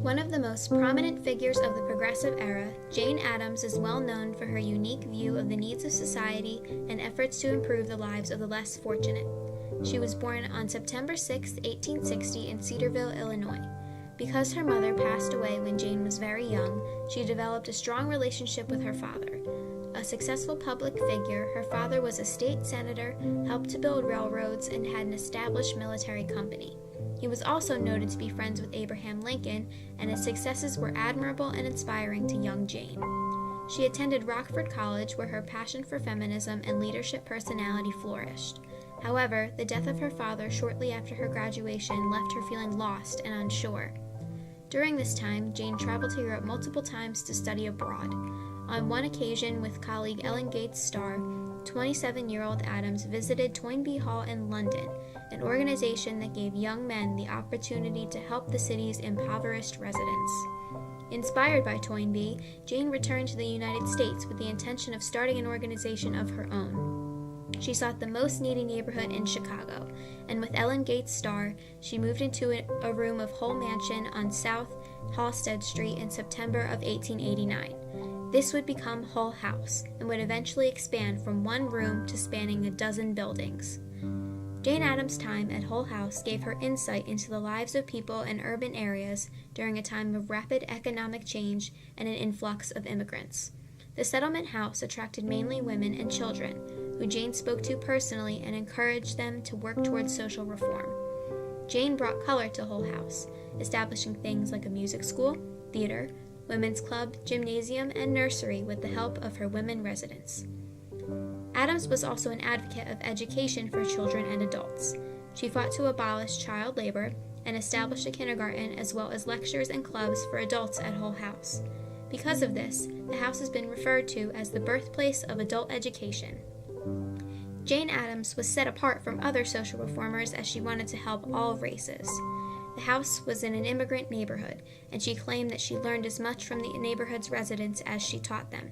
One of the most prominent figures of the Progressive Era, Jane Addams is well known for her unique view of the needs of society and efforts to improve the lives of the less fortunate. She was born on September 6, 1860 in Cedarville, Illinois. Because her mother passed away when Jane was very young, she developed a strong relationship with her father. A successful public figure, her father was a state senator, helped to build railroads, and had an established military company. He was also noted to be friends with Abraham Lincoln, and his successes were admirable and inspiring to young Jane. She attended Rockford College, where her passion for feminism and leadership personality flourished. However, the death of her father shortly after her graduation left her feeling lost and unsure. During this time, Jane traveled to Europe multiple times to study abroad. On one occasion, with colleague Ellen Gates Starr, 27-year-old Addams visited Toynbee Hall in London, an organization that gave young men the opportunity to help the city's impoverished residents. Inspired by Toynbee, Jane returned to the United States with the intention of starting an organization of her own. She sought the most needy neighborhood in Chicago, and with Ellen Gates Starr, she moved into a room of Hull Mansion on South Halsted Street in September of 1889. This would become Hull House, and would eventually expand from one room to spanning a dozen buildings. Jane Addams' time at Hull House gave her insight into the lives of people in urban areas during a time of rapid economic change and an influx of immigrants. The settlement house attracted mainly women and children, who Jane spoke to personally and encouraged them to work towards social reform. Jane brought color to Hull House, establishing things like a music school, theater, women's club, gymnasium, and nursery with the help of her women residents. Addams was also an advocate of education for children and adults. She fought to abolish child labor and established a kindergarten as well as lectures and clubs for adults at Hull House. Because of this, the house has been referred to as the birthplace of adult education. Jane Addams was set apart from other social reformers as she wanted to help all races. The house was in an immigrant neighborhood, and she claimed that she learned as much from the neighborhood's residents as she taught them.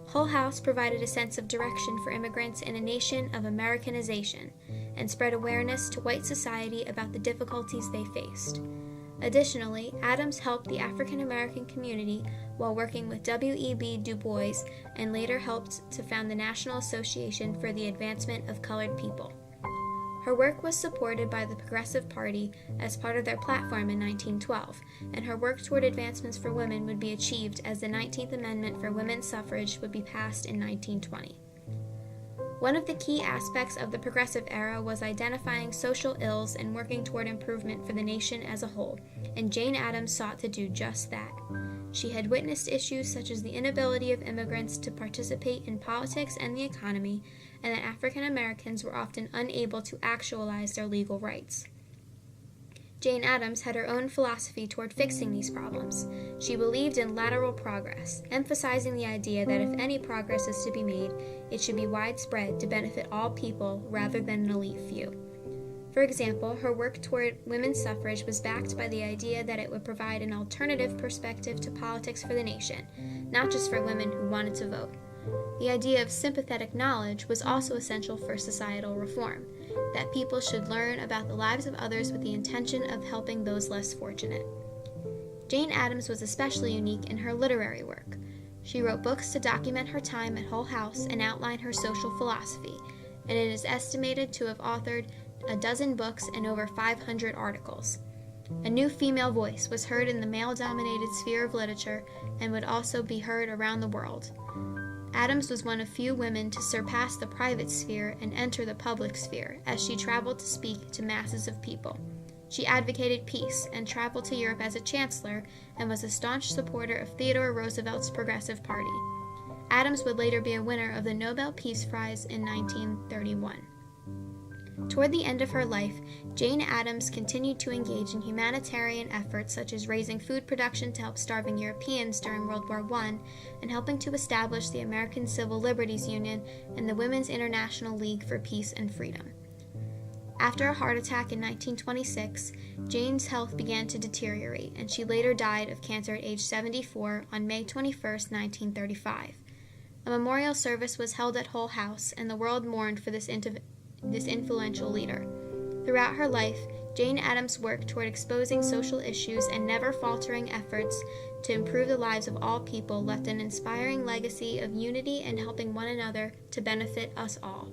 Hull House provided a sense of direction for immigrants in a nation of Americanization, and spread awareness to white society about the difficulties they faced. Additionally, Addams helped the African American community while working with W.E.B. Du Bois, and later helped to found the National Association for the Advancement of Colored People. Her work was supported by the Progressive Party as part of their platform in 1912, and her work toward advancements for women would be achieved as the 19th Amendment for women's suffrage would be passed in 1920. One of the key aspects of the Progressive Era was identifying social ills and working toward improvement for the nation as a whole, and Jane Addams sought to do just that. She had witnessed issues such as the inability of immigrants to participate in politics and the economy, and that African Americans were often unable to actualize their legal rights. Jane Addams had her own philosophy toward fixing these problems. She believed in lateral progress, emphasizing the idea that if any progress is to be made, it should be widespread to benefit all people rather than an elite few. For example, her work toward women's suffrage was backed by the idea that it would provide an alternative perspective to politics for the nation, not just for women who wanted to vote. The idea of sympathetic knowledge was also essential for societal reform, that people should learn about the lives of others with the intention of helping those less fortunate. Jane Addams was especially unique in her literary work. She wrote books to document her time at Hull House and outline her social philosophy, and it is estimated to have authored a dozen books and over 500 articles. A new female voice was heard in the male-dominated sphere of literature and would also be heard around the world. Addams was one of few women to surpass the private sphere and enter the public sphere as she traveled to speak to masses of people. She advocated peace and traveled to Europe as a chancellor and was a staunch supporter of Theodore Roosevelt's Progressive Party. Addams would later be a winner of the Nobel Peace Prize in 1931. Toward the end of her life, Jane Addams continued to engage in humanitarian efforts such as raising food production to help starving Europeans during World War I and helping to establish the American Civil Liberties Union and the Women's International League for Peace and Freedom. After a heart attack in 1926, Jane's health began to deteriorate, and she later died of cancer at age 74 on May 21, 1935. A memorial service was held at Hull House, and the world mourned for this influential leader. Throughout her life, Jane Addams' work toward exposing social issues and never faltering efforts to improve the lives of all people left an inspiring legacy of unity and helping one another to benefit us all.